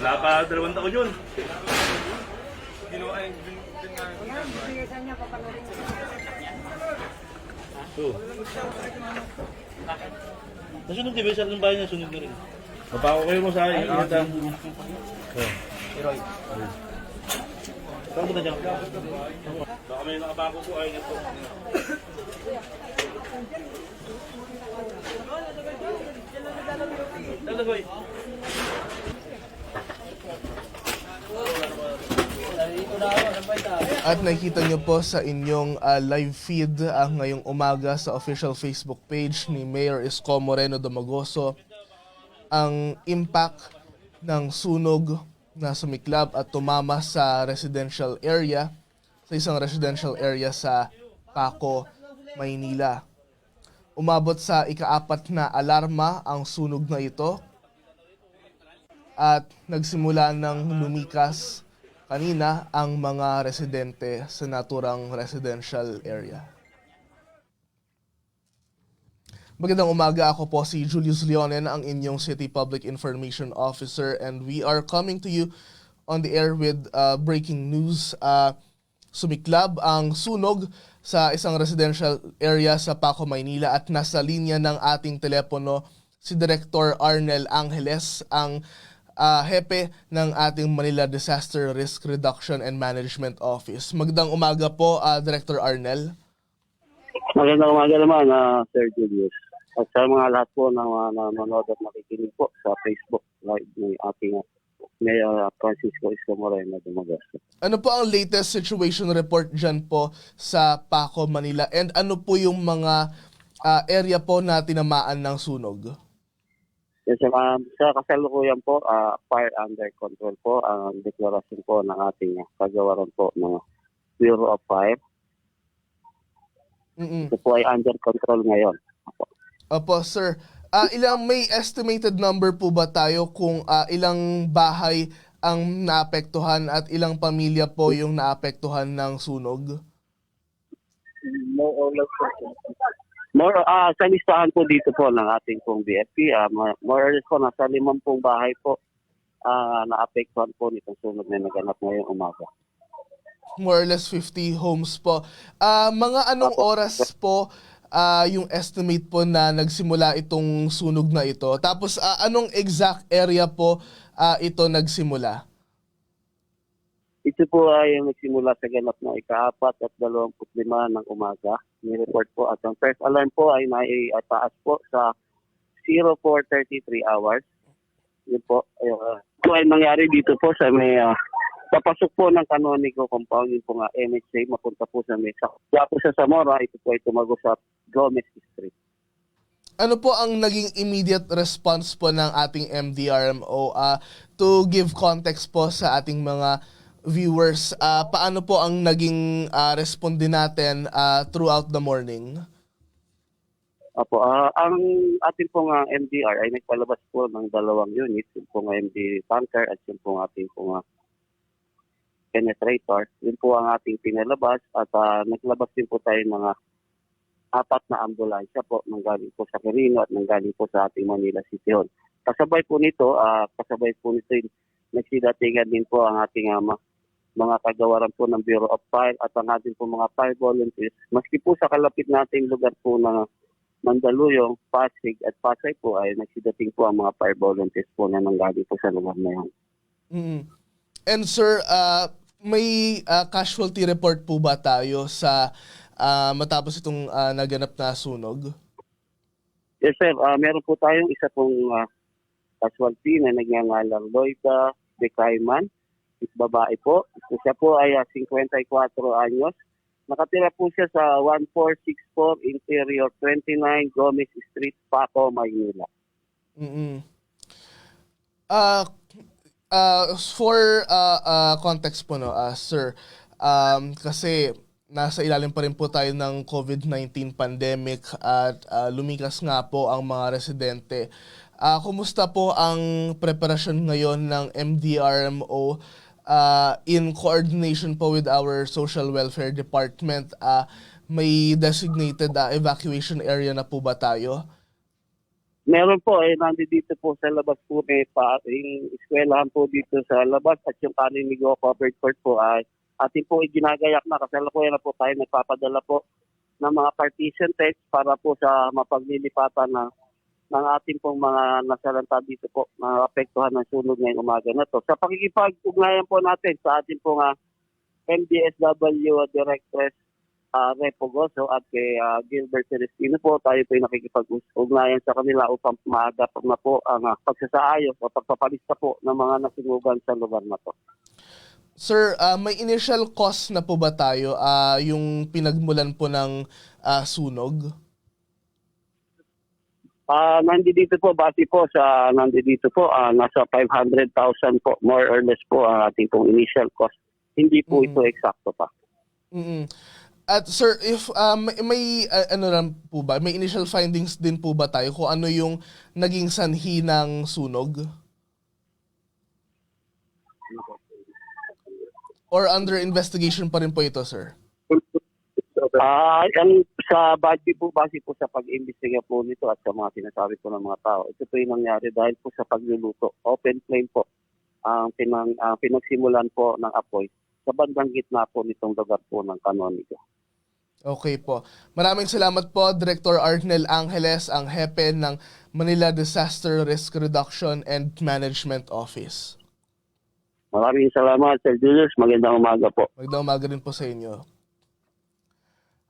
Wala pa 2 taon yun. So, nasunod din ba sa ng bahay niya, sunod na rin. Mapako kayo mo sa akin. Inatan. Saan mo na dyan? Baka may nakabako ko ay ito. Dalagoy. At nakikita nyo po sa inyong live feed ngayong umaga sa official Facebook page ni Mayor Isko Moreno Domagoso ang impact ng sunog na sumiklab at tumama sa residential area, sa isang residential area sa Paco, Maynila. Umabot sa ika-4 na alarma ang sunog na ito at nagsimula ng lumikas kanina ang mga residente sa naturang residential area. Magandang umaga, ako po si Julius Leonen, ang inyong City Public Information Officer, and we are coming to you on the air with breaking news. Sumiklab ang sunog sa isang residential area sa Paco, Maynila, at nasa linya ng ating telepono si Director Arnel Angeles, ang hepe ng ating Manila Disaster Risk Reduction and Management Office. Magandang umaga po, Director Arnel. Magandang umaga naman, Sir Julius. At sa mga lahat po na nanonood at nakikinig po sa Facebook Live ng ating Mayor Francisco Isko Moreno Domagoso. Ano po ang latest situation report dyan po sa Paco, Manila? And ano po yung mga area po na tinamaan ng sunog? Yes, sa kasalukuyan po, fire under control po ang deklarasyon po ng ating kagawaran po ng Bureau of Fire. Ito po ay under control ngayon. Opo, sir. May estimated number po ba tayo kung ilang bahay ang naapektuhan at ilang pamilya po yung naapektuhan ng sunog? Sa listahan po dito po ng ating pong BFP, more or less po nasa 50 bahay po naapektuhan po nitong sunog na naganap ngayong umaga. More or less 50 homes po. Mga anong oras po yung estimate po na nagsimula itong sunog na ito? Tapos anong exact area po ito nagsimula? Ito po ay nagsimula sa ganap na ika-4 at 25 ng umaga. May report po at ang first alarm po ay naitaas po sa 04:33 hours. Yun po. Ito ay nangyari dito po sa may papasok po ng Canonico compound, yun po nga MHA, mapunta po sa may kaya po sa Zamora, ito po ay tumago sa Gomez Street. Ano po ang naging immediate response po ng ating MDRMO? To give context po sa ating mga viewers, paano po ang naging responde natin throughout the morning? Apo, ang ating pong MDR ay nagpalabas po ng 2 unit, yung pong MD tanker at yung pong ating pong penetrator. Yun po ang ating pinalabas at naglabas din po tayo ng 4 na ambulansya po nanggaling po sa Quirino at nanggaling po sa ating Manila City Hall. Kasabay po nito nagsidatigan din po ang ating mga kagawaran po ng Bureau of Fire at ang ating po mga fire volunteers. Maski po sa kalapit nating lugar po ng Mandaluyong, Pasig at Pasay po ay nagsidating po ang mga fire volunteers po na nanggaling po sa lugar na yan. And sir, may casualty report po ba tayo sa matapos itong naganap na sunog? Yes sir, meron po tayong isa pong casualty na nagngangalang Loida de Cayman, babae po. Siya po ay 54 anyos. Nakatira po siya sa 1464 Interior 29 Gomez Street, Paco, Maynila. For context po, no, sir, kasi nasa ilalim pa rin po tayo ng COVID-19 pandemic at lumikas nga po ang mga residente. Kumusta po ang preparasyon ngayon ng MDRMO in coordination po with our Social Welfare Department? May designated evacuation area na po ba tayo? Meron po, nandito po sa labas po yung eskwelahan po dito sa labas at yung Canonigo covered court po ay atin po iginagayak na kasalukuyan na po tayo nagpapadala po ng mga partition text para po sa mapaglilipatan ng ating pong mga nasalanta dito po na apektuhan ng sunog ngayong umaga na to. Sa pakikipag-ugnayan po natin sa ating pong MDSW Directress Repo Goso at kay Gilbert Celestino po, tayo po ay nakikipag-ugnayan sa kanila upang maagap na po ang pagsasaayos o pagpapalista po ng mga nasunugan sa lugar na to. Sir, may initial cost na po ba tayo yung pinagmulan po ng sunog? Nandito po, base po sa nasa 500,000 po, more or less po ang ating pong initial cost. Hindi po ito eksakto pa. Mm-mm. At sir, if may ano lang po ba, may initial findings din po ba tayo kung ano yung naging sanhi ng sunog? Or under investigation pa rin po ito, sir? Yan sa base po sa pag-imbestiga po nito at sa mga sinasabi po ng mga tao, ito po yung nangyari dahil po sa pagluluto. Open flame po ang pinagsimulan po ng apoy sa bandang gitna po nitong lugar po ng Canonigo. Okay po. Maraming salamat po, Director Arnel Angeles, ang hepe ng Manila Disaster Risk Reduction and Management Office. Maraming salamat, Sir Julius. Magandang umaga po. Magandang umaga rin po sa inyo.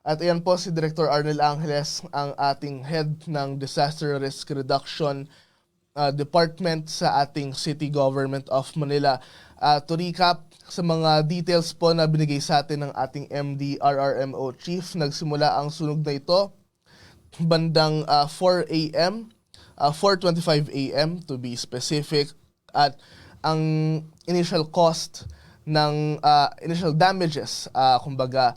At ayan po si Director Arnel Angeles, ang ating head ng Disaster Risk Reduction Department sa ating City Government of Manila. To recap, sa mga details po na binigay sa atin ng ating MD-RRMO Chief, nagsimula ang sunog na ito bandang 4 a.m., 4:25 a.m. to be specific, at ang initial cost ng initial damages, kumbaga,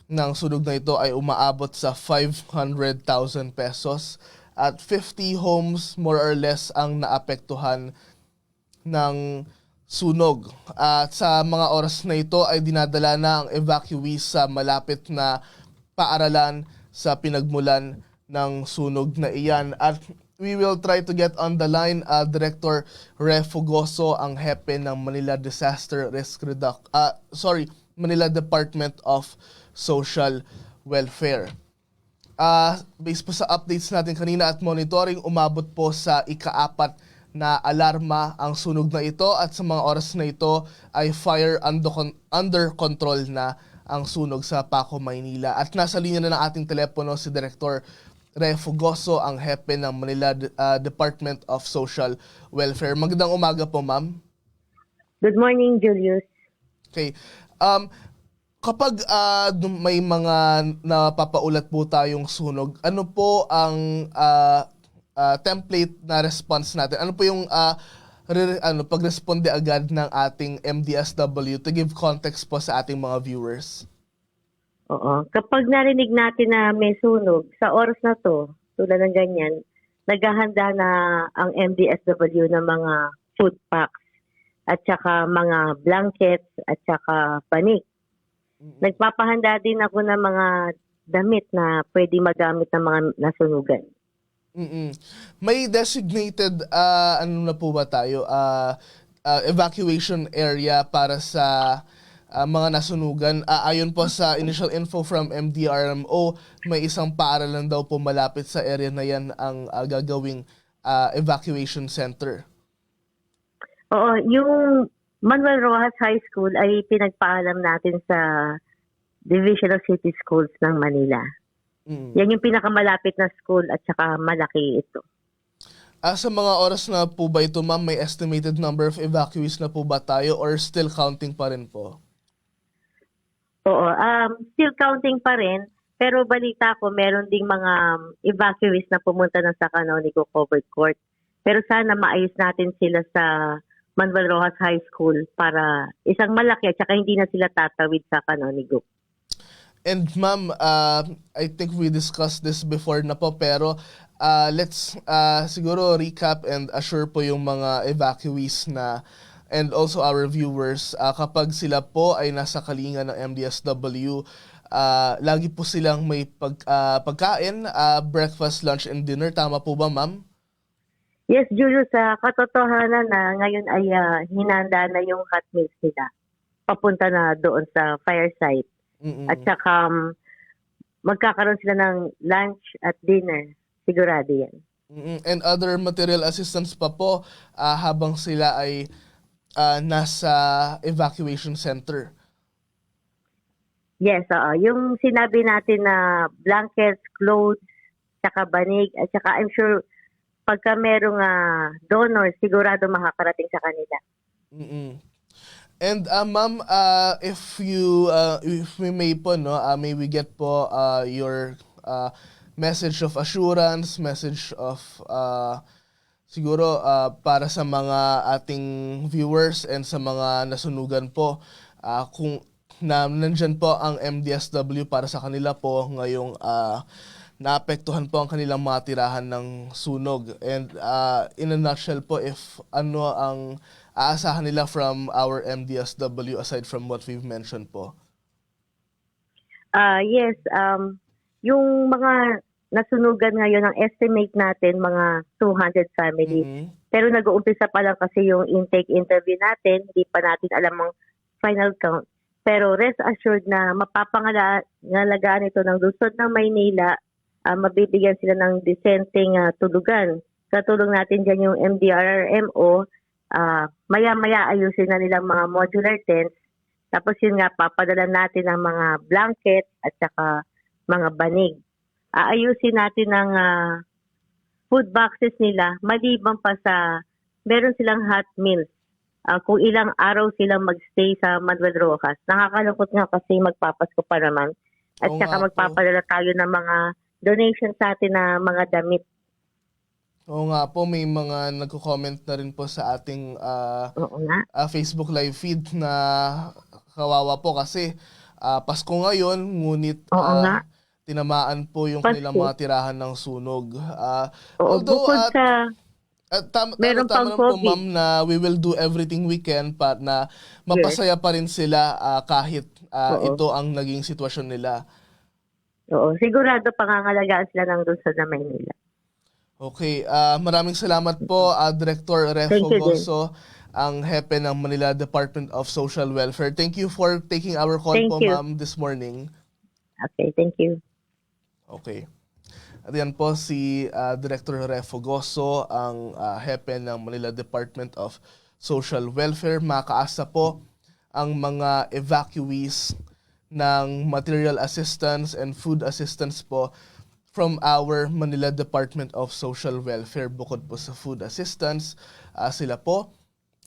ng sunog na ito ay umaabot sa 500,000 pesos at 50 homes more or less ang naapektuhan ng sunog. At sa mga oras na ito ay dinadala na ang evacuees sa malapit na paaralan sa pinagmulan ng sunog na iyan. At we will try to get on the line Director Refo Goso, ang hepe ng Manila Disaster Risk Manila Department of Social Welfare. Based po sa updates natin kanina at monitoring, umabot po sa ika-4 na alarma ang sunog na ito at sa mga oras na ito ay fire under control na ang sunog sa Paco, Maynila. At nasa linya na ng ating telepono si Director Refo Goso, ang hepe ng Manila Department of Social Welfare. Magandang umaga po, ma'am. Good morning, Julius. Okay. Kapag may mga napapaulat po tayong sunog, ano po ang template na response natin? Ano po yung pag-responde agad ng ating MDSW to give context po sa ating mga viewers? Oo. Kapag narinig natin na may sunog, sa oras na to, tulad ng ganyan, naghahanda na ang MDSW ng mga food packs at saka mga blankets at saka panik. Nagpapahanda din ako ng mga damit na pwede magamit ng mga nasunugan. May designated ano na po ba tayo evacuation area para sa mga nasunugan? Ayon po sa initial info from MDRMO, may isang paaralan daw po malapit sa area na yan ang gagawing evacuation center. Oo, yung Manuel Rojas High School ay pinagpaalam natin sa Division of City Schools ng Manila. Yan yung pinakamalapit na school at saka malaki ito. Sa mga oras na po ba ito, ma'am, may estimated number of evacuees na po ba tayo or still counting pa rin po? Oo, still counting pa rin. Pero balita ko, meron ding mga evacuees na pumunta na sa Canonigo Covered Court. Pero sana maayos natin sila sa Manuel Rojas High School para isang malaki at saka hindi na sila tatawid sa Canonigo. And ma'am, I think we discussed this before na po, pero let's siguro recap and assure po yung mga evacuees na and also our viewers, kapag sila po ay nasa kalinga ng MDSW, lagi po silang may pagkain, breakfast, lunch, and dinner. Tama po ba, ma'am? Yes, Julius, sa katotohanan na ngayon ay hinanda na yung hot meals nila. Papunta na doon sa fire site. Mm-mm. At saka magkakaroon sila ng lunch at dinner. Sigurado yan. Mm-mm. And other material assistance pa po habang sila ay nasa evacuation center. Yes, yung sinabi natin na blankets, clothes, saka banig, at saka I'm sure pagka merong donor, sigurado makakarating sa kanila. Mm-mm. And ma'am, if we may po, no, may we get po your message of assurance, message of siguro para sa mga ating viewers and sa mga nasunugan po, kung nandyan po ang MDSW para sa kanila po ngayong naapektuhan po ang kanilang mga tirahan ng sunog. And in a nutshell po, if ano ang aasahan nila from our MDSW aside from what we've mentioned po? Yes, yung mga nasunugan ngayon, ang estimate natin, mga 200 families. Mhm. Pero nag-uumpisa pa lang kasi yung intake interview natin, hindi pa natin alam ang final count. Pero rest assured na mapapangalagaan ito ng lungsod ng Maynila, mabibigyan sila ng disenteng tulugan. Katulong natin dyan yung MDRRMO, maya-maya ayusin na nilang mga modular tents. Tapos yun nga, papadala natin ang mga blanket at saka mga banig. Aayusin natin ang food boxes nila, maliban pa sa meron silang hot meals. Kung ilang araw silang magstay sa Manuel Rojas. Nakakalungkot nga kasi magpapasko pa naman. At Oo saka nga po. magpapadala tayo ng mga donation sa atin na mga damit. Oo nga po, may mga nagko-comment na rin po sa ating Oo nga. Facebook live feed na kawawa po kasi Pasko ngayon, ngunit Oo nga. tinamaan po yung Pasko. kanilang mga tirahan ng sunog. Oo, Although, bukod sa meron tama pang naman po COVID. ma'am na we will do everything we can para na mapasaya pa rin sila kahit Oo. ito ang naging sitwasyon nila. Oo, sigurado pangangalagaan sila ng lungsod na Maynila. Okay, maraming salamat po Director Refo Thank you din. Goso, ang hepe ng Manila Department of Social Welfare. Thank you for taking our call Thank po you. ma'am this morning. Okay, thank you. Okay. At yan po si Director Refo Goso, ang hepe ng Manila Department of Social Welfare. Makaasa po ang mga evacuees ng material assistance and food assistance po from our Manila Department of Social Welfare. Bukod po sa food assistance, sila po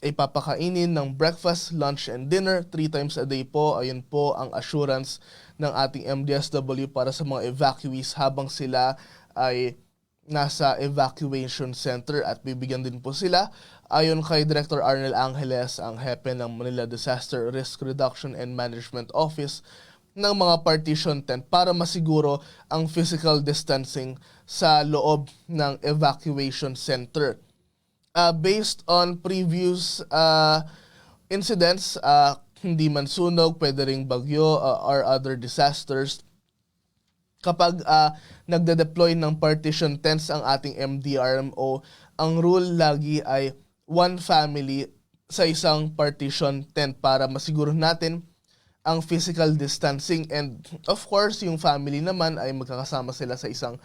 ay papakainin ng breakfast, lunch, and dinner 3 times a day po. Ayun po ang assurance ng ating MDSW para sa mga evacuees habang sila ay nasa evacuation center, at bibigyan din po sila ayon kay Director Arnel Angeles, ang hepe ng Manila Disaster Risk Reduction and Management Office, ng mga partition tent para masiguro ang physical distancing sa loob ng evacuation center. Based on previous incidents, hindi man sunog, pwede ring bagyo or other disasters, kapag nagde-deploy ng partition tents ang ating MDRMO, ang rule lagi ay one family sa isang partition tent para masiguro natin ang physical distancing, and of course yung family naman ay magkakasama sila sa isang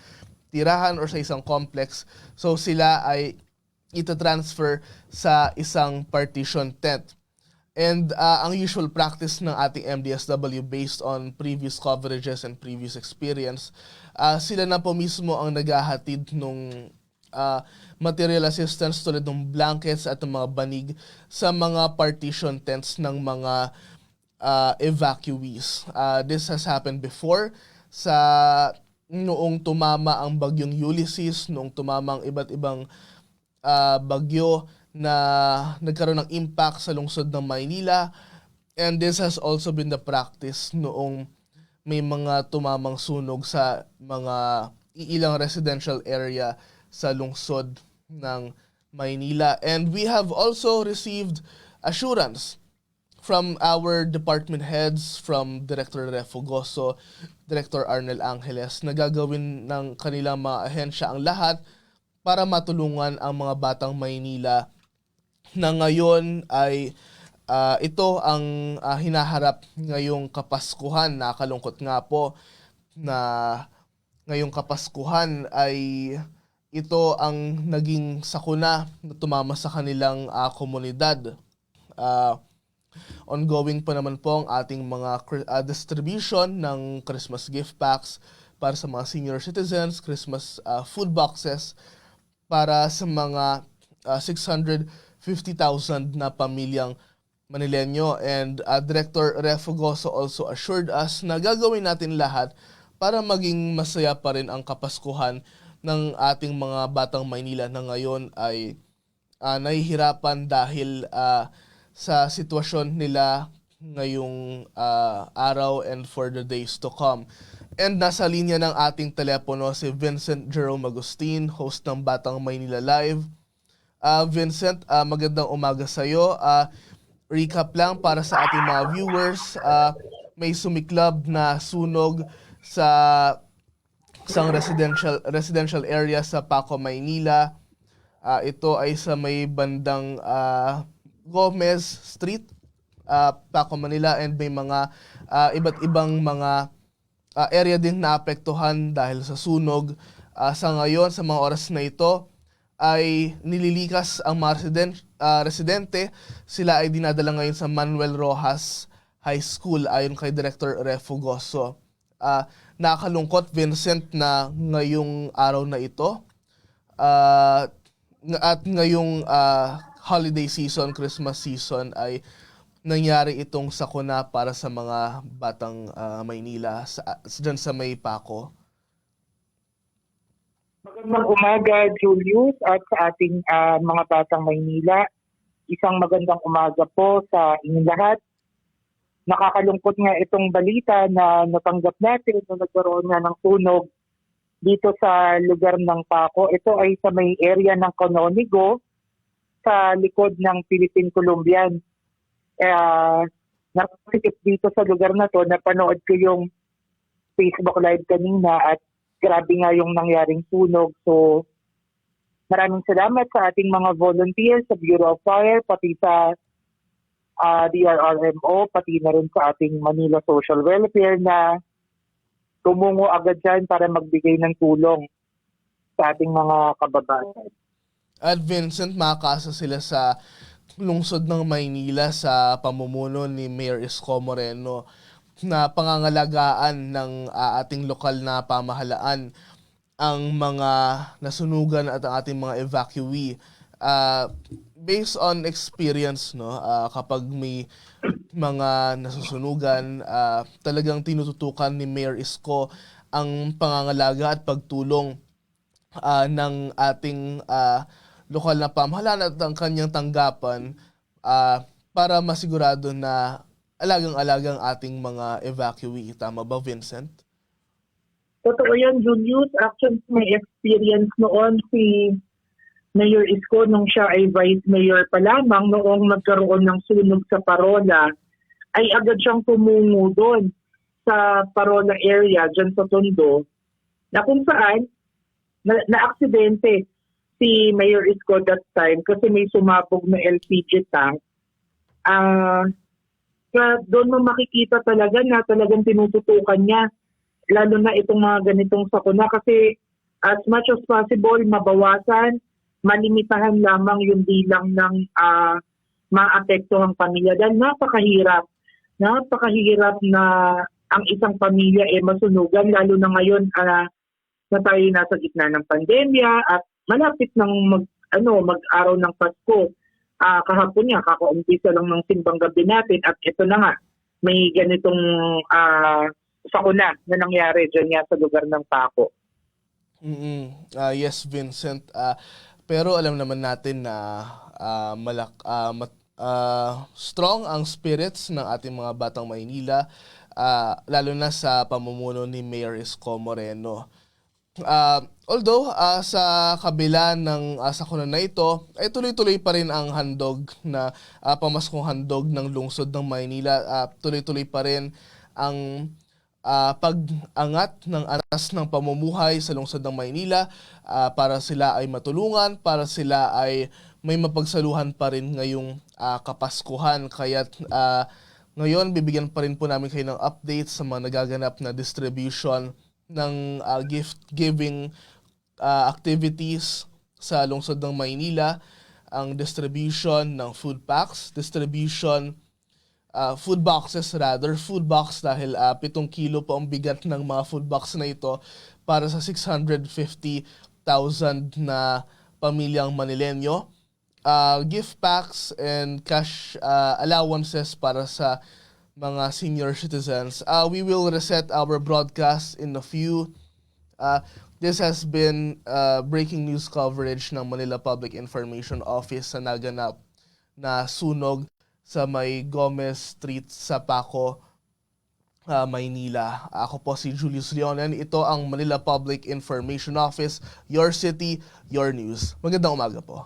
tirahan or sa isang complex, so sila ay ita-transfer sa isang partition tent. And ang usual practice ng ating MDSW based on previous coverages and previous experience, sila na po mismo ang naghahatid nung material assistance tulad ng blankets at ng mga banig sa mga partition tents ng mga evacuees. This has happened before sa noong tumama ang bagyong Ulysses, noong tumama ang iba't ibang bagyo na nagkaroon ng impact sa lungsod ng Maynila, and this has also been the practice noong may mga tumamang sunog sa mga ilang residential area sa lungsod ng Maynila. And we have also received assurance from our department heads, from Director Refo Goso, Director Arnel Angeles, na gagawin ng kanilang mga ahensya ang lahat para matulungan ang mga batang Maynila na ngayon ay ito ang hinaharap ngayong Kapaskuhan. Nakalungkot nga po na ngayong Kapaskuhan ay ito ang naging sakuna na tumama sa kanilang komunidad. Ongoing pa naman po ang ating mga distribution ng Christmas gift packs para sa mga senior citizens, Christmas food boxes para sa mga 650,000 na pamilyang Manileño. And Director Refugoso also assured us na gagawin natin lahat para maging masaya pa rin ang Kapaskuhan ng ating mga batang Maynila na ngayon ay nahihirapan dahil sa sitwasyon nila ngayong araw and for the days to come. And nasa linya ng ating telepono si Vincent Jerome Agustin, host ng Batang Maynila Live. Vincent, magandang umaga sa iyo. Recap lang para sa ating mga viewers. May sumiklab na sunog sa isang residential area sa Paco, Maynila. Ito ay sa may bandang Gomez Street, Paco, Manila, and may mga iba't ibang mga area din naapektuhan dahil sa sunog. Sa ngayon, sa mga oras na ito, ay nililikas ang mga residente. Sila ay dinadala ngayon sa Manuel Rojas High School ayon kay Director Refugoso. Nakakalungkot, Vincent, na ngayong araw na ito at ngayong holiday season, Christmas season, ay nangyari itong sakuna para sa mga batang Maynila dyan sa may Paco. Magandang umaga, Julius, at sa ating mga batang Maynila. Isang magandang umaga po sa inyong lahat. Nakakalungkot nga itong balita na natanggap natin na nagkaroon nga ng sunog dito sa lugar ng Paco. Ito ay sa may area ng Canonigo sa likod ng Philippine Columbian. Nakasikip dito sa lugar na to, napanood ko yung Facebook Live kanina at grabe nga yung nangyaring sunog. So, maraming salamat sa ating mga volunteers sa Bureau of Fire, pati sa DRRMO, pati na rin sa ating Manila Social Welfare na tumungo agad dyan para magbigay ng tulong sa ating mga kababayan. At Vincent, makakasa sila sa lungsod ng Maynila sa pamumuno ni Mayor Isko Moreno na pangangalagaan ng ating lokal na pamahalaan ang mga nasunugan at ang ating mga evacuee. Based on experience, no, kapag may mga nasusunugan, talagang tinututukan ni Mayor Isko ang pangangalaga at pagtulong ng ating lokal na pamahalaan at ang kanyang tanggapan para masigurado na alagang-alagang ating mga evacuee. Tama ba, Vincent? Totoo yan, Julius. Actually, may experience noon si Mayor Isko nung siya ay Vice Mayor pa lamang noong nagkaroon ng sunog sa Parola, ay agad siyang tumungo doon sa Parola area, dyan sa Tondo, na kung saan na-aksidente si Mayor Isko that time kasi may sumabog na LPG tank. Doon mo makikita talaga na talagang tinututukan niya, lalo na itong mga ganitong sakuna kasi as much as possible mabawasan, malimitahan lamang yung bilang ng maapektuhang pamilya dahil napakahirap na ang isang pamilya masunugan, lalo na ngayon na tayo nasa gitna ng pandemya at malapit ng mag-araw ng Pasko. Kahapon nga, kakaumpisa lang ng simbang gabi natin at ito na nga, may ganitong sakuna na nangyari dyan nga sa lugar ng Paco. Yes, Vincent. Pero alam naman natin na strong ang spirits ng ating mga batang Maynila, lalo na sa pamumuno ni Mayor Isko Moreno. Although sa kabila ng sakuna na ito, ay tuloy-tuloy pa rin ang handog na pamaskong handog ng lungsod ng Maynila. Tuloy-tuloy pa rin ang pag-angat ng antas ng pamumuhay sa lungsod ng Maynila para sila ay matulungan, para sila ay may mapagsaluhan pa rin ngayong Kapaskuhan. Kaya't ngayon, bibigyan pa rin po namin kayo ng updates sa mga nagaganap na distribution ng gift-giving activities sa lungsod ng Maynila, ang distribution ng food packs, food boxes food box dahil 7 kilo po ang bigat ng mga food box na ito para sa 650,000 na pamilyang Manileño. Gift packs and cash allowances para sa mga senior citizens. We will reset our broadcast in a few. This has been breaking news coverage ng Manila Public Information Office sa naganap na sunog sa may Gomez Street sa Paco, Maynila. Ako po si Julius Leonen. Ito ang Manila Public Information Office, your city, your news. Magandang umaga po.